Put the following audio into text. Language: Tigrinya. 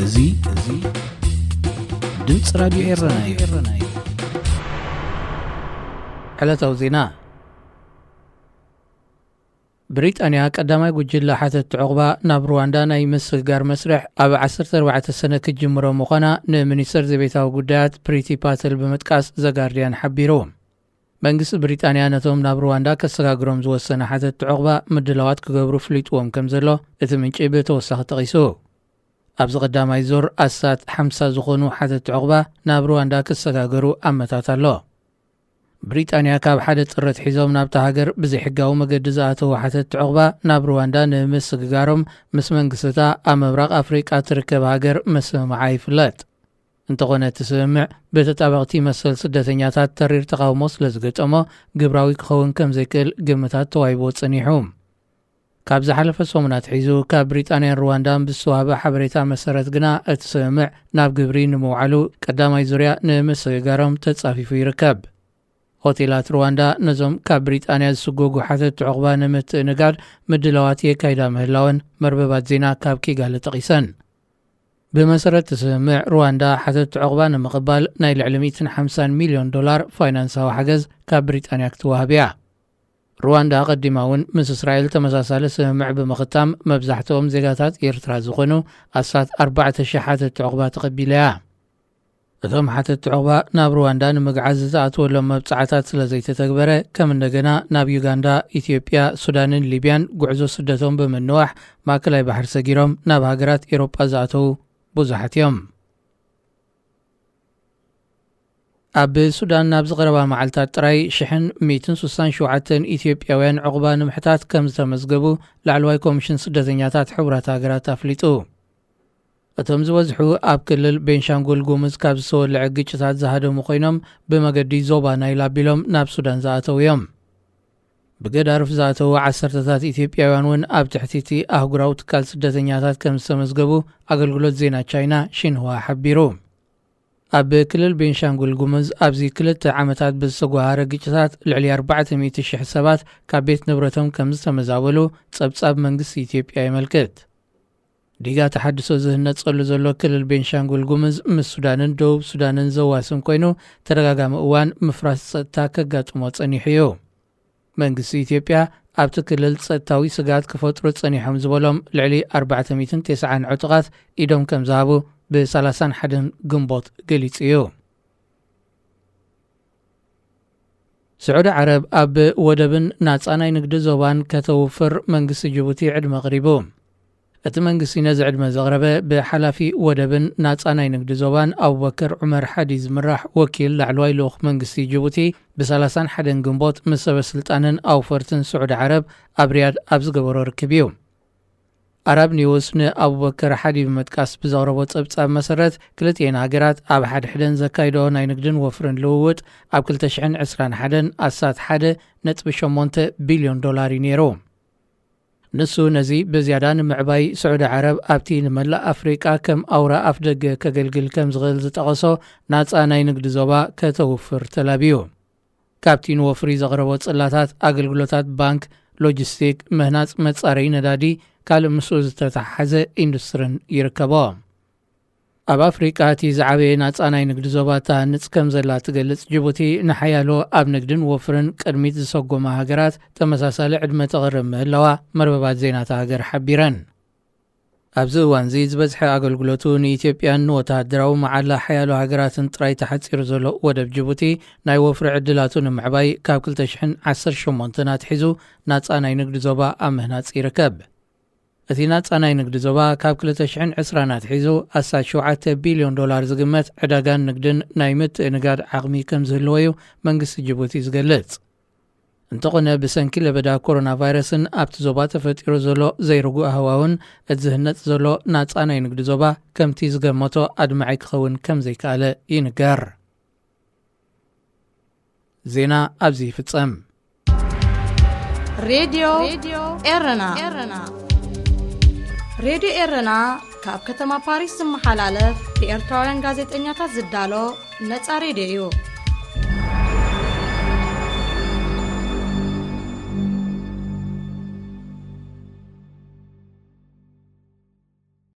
እዙይ ድምጽ ራዲዮ ኤረና ዕለታዊ ዜና ብሪጣንያ ቀዳማይ ጉጅለ ሓተት ዕቑባ ናብ ሩዋንዳ ናይ ምስግጋር መስርሕ ኣብ 14 ሰነ ክጅምሮ ምዃና ንሚኒስተር ዘቤታዊ ጉዳያት ፕሪቲ ፓተል ብምጥቃስ ዘጋርዲያን ሓቢሩ። መንግስቲ ብሪጣንያ ነቶም ናብ ሩዋንዳ ከሰጋግሮም ዝወሰነ ሓተት ዕቑባ ምድላዋት ክገብሩ ፍሊጥዎም ከም ዘሎ እቲ ምንጪ ብተወሳኺ ጠቒሱ። ኣብዚ ቀዳማይ ዞር ኣሳት 50 ዝኾኑ ሓተት ዕቑባ ናብ ሩዋንዳ ከሰጋገሩ ኣመታት ኣሎ። ብሪጣንያ ካብ ሓደ ጥረት ሒዞም ናብታ ሃገር ብዘይሕጋዊ መገዲ ዝኣተዉ ሓተት ዕቑባ ናብ ሩዋንዳ ንምስግጋሮም ምስ መንግስታ ኣብ ምብራቕ ኣፍሪቃ ትርከብ ሃገር መስምምዓ ይፍለጥ። እንተኾነ እቲ ስምምዕ ብተጣበቕቲ መሰል ስደተኛታት ተሪር ተቃውሞ ስለ ዝገጠሞ ግብራዊ ክኸውን ከም ዘይክእል ግምታት ተዋሂብዎ ጸኒሑ። ካብ ዝሓለፈ ሰሙናት ሒዙ ካብ ብሪጣንያን ሩዋንዳን ብዝተዋህበ ሓበሬታ መሰረት ግና እቲ ስምምዕ ናብ ግብሪ ንምውዓሉ ቀዳማይ ዙርያ ንምስግጋሮም ተጻፊፉ ይርከብ። ሆቴላት ሩዋንዳ ነዞም ካብ ብሪጣንያ ዝስጎጉ ሓተት ዕቑባ ንምትእንጋድ ምድላዋት የካይዳ ምህላወን መርበባት ዜና ካብ ኪጋለ ጠቒሰን። ብመሰረት ስምምዕ ሩዋንዳ ሓተት ዕቑባ ንምቕባል ናይ ልዕሊ $150 ሚልዮን ፋይናንሳዊ ሓገዝ ካብ ብሪጣንያ ክትወሃብ እያ። ሩዋንዳ ቀዲማ እውን ምስ እስራኤል ተመሳሳለ ስምምዕ ብምኽታም መብዛሕትኦም ዜጋታት ኤርትራ ዝኾኑ ኣሳት 4,000 ሓተት ዕቑባ ተቐቢላ እያ። እቶም ሓተት ዕቑባ ናብ ሩዋንዳ ንምግዓዝ ዝኣትወሎም መብጻዕታት ስለ ዘይተተግበረ ከም እንደገና ናብ ዩጋንዳ፣ ኢትዮጵያ፣ ሱዳንን ሊብያን ጉዕዞ ስደቶም ብምንዋሕ ማእከላይ ባሕሪ ሰጊሮም ናብ ሃገራት ኤሮጳ ዝኣተዉ ብዙሓት እዮም። ኣብ ሱዳን ናብ ዝቐረባ መዓልታት ጥራይ 167 ኢትዮጵያውያን ዕቑባ ንምሕታት ከም ዝተመዝገቡ ላዕለዋይ ኮሚሽን ስደተኛታት ሕቡራት ሃገራት ኣፍሊጡ። እቶም ዝበዝሑ ኣብ ክልል ቤንሻንጉል ጉሙዝ ካብ ዝተወልዐ ግጭታት ዝሃደሙ ኮይኖም ብመገዲ ዞባ ናይል ኣቢሎም ናብ ሱዳን ዝኣተው እዮም። ብገዳርፍ ዝኣተዉ 10ታት ኢትዮጵያውያን እውን ኣብ ትሕቲቲ ኣህጉራዊ ትካል ስደተኛታት ከም ዝተመዝገቡ ኣገልግሎት ዜና ቻይና ሺንህዋ ሓቢሩ። ኣብ ክልል ቤንሻንጉል ጉሙዝ ኣብዚ 2 ዓመታት ብዝተጓሃረ ግጭታት ልዕሊ 400,000 ሰባት ካብ ቤት ንብረቶም ከም ዝተመዛበሉ ጸብጻብ መንግስቲ ኢትዮጵያ ይመልክት። ዲጋ ተሓድሶ ዝህነጸሉ ዘሎ ክልል ቤንሻንጉል ጉሙዝ ምስ ሱዳንን ደቡብ ሱዳንን ዘዋስን ኮይኑ ተደጋጋሚ እዋን ምፍራስ ጸጥታ ከጋጥሞ ጸኒሑ እዩ። መንግስቲ ኢትዮጵያ ኣብቲ ክልል ጸጥታዊ ስጋት ክፈጥሩ ጸኒሖም ዝበሎም ልዕሊ 490 ዕጡቓት ኢዶም ከም ዝሃቡ ብ31 ግንቦት ገሊጹ እዩ። ስዑድ ዓረብ ኣብ ወደብን ናጻ ናይ ንግዲ ዞባን ከተውፍር መንግስቲ ጅቡቲ ዕድመ ቐሪቡ። እቲ መንግስቲ ነዚ ዕድመ ዘቕረበ ብሓላፊ ወደብን ናጻ ናይ ንግዲ ዞባን ኣቡበከር ዑመር ሓዲ ዝምራሕ ወኪል ላዕለዋይ ልኡኽ መንግስቲ ጅቡቲ ብ31 ግንቦት ምስ ሰበስልጣንን ኣውፈርትን ስዑድ ዓረብ ኣብ ሪያድ ኣብ ዝገበሮ ርክብ እዩ። ኣረብ ኒውስ ንኣቡበከር ሓዲ ብምጥቃስ ብዘቕረቦ ጸብጻብ መሰረት ክልቲአን ሃገራት ኣብ ሓድሕደን ዘካይዶ ናይ ንግድን ወፍርን ልውውጥ ኣብ 2021 ኣሳት 1.8 ቢልዮን ዶላር እዩ ነይሩ። ንሱ ነዚ ብዝያዳ ንምዕባይ ስዑድ ዓረብ ኣብቲ ንመላእ ኣፍሪቃ ከም ኣውራ ኣፍ ደገ ከገልግል ከም ዝኽእል ዝጠቐሶ ናጻ ናይ ንግዲ ዞባ ከተውፍር ተላብዩ። ካብቲ ንወፍሪ ዘቕረቦ ጽላታት ኣገልግሎታት ባንክ፣ ሎጂስቲክ፣ ምህናጽ መጻረይ ነዳዲ ካልእ ምስኡ ዝተተሓሓዘ ኢንዱስትሪን ይርከቦ። ኣብ ኣፍሪቃ እቲ ዝዓበየ ናጻ ናይ ንግዲ ዞባ ተሃንጽ ከም ዘላ ትገልጽ ጅቡቲ ንሓያሎ ኣብ ንግድን ወፍርን ቅድሚት ዝሰጎማ ሃገራት ተመሳሳሊ ዕድመ ተቕርብ ምህላዋ መርበባት ዜናታ ሃገር ሓቢረን። ኣብዚ እዋን እዚ ዝበዝሐ ኣገልግሎቱ ንኢትዮጵያን ወተሃደራዊ መዓላ ሓያሎ ሃገራትን ጥራይ ተሓፂሩ ዘሎ ወደብ ጅቡቲ ናይ ወፍሪ ዕድላቱ ንምዕባይ ካብ 2018 ኣትሒዙ ናጻ ናይ ንግዲ ዞባ ኣብ ምህናጽ ይርከብ። እቲ ናጻ ናይ ንግዲ ዞባ ካብ 2020 ኣትሒዙ ኣሳት 7 ቢልዮን ዶላር ዝግመት ዕዳጋን ንግድን ናይ ምትእንጋድ ዓቕሚ ከም ዝህልወዩ መንግስቲ ጅቡቲ ዝገልጽ እንተኾነ ብሰንኪ ለበዳ ኮሮና ቫይረስን ኣብቲ ዞባ ተፈጢሩ ዘሎ ዘይርጉእ ሃዋውን እቲ ዝህነጽ ዘሎ ናጻ ናይ ንግዲ ዞባ ከምቲ ዝገመቶ ኣድማዓይ ክኸውን ከም ዘይከኣለ ይንገር። ዜና ኣብዚ ይፍጸም። ሬድዮ ኤረና ሬድዮ ኤረና ካብ ከተማ ፓሪስ ዝመሓላለፍ ብኤርትራውያን ጋዜጠኛታት ዝዳሎ ነጻ ሬድዮ እዩ።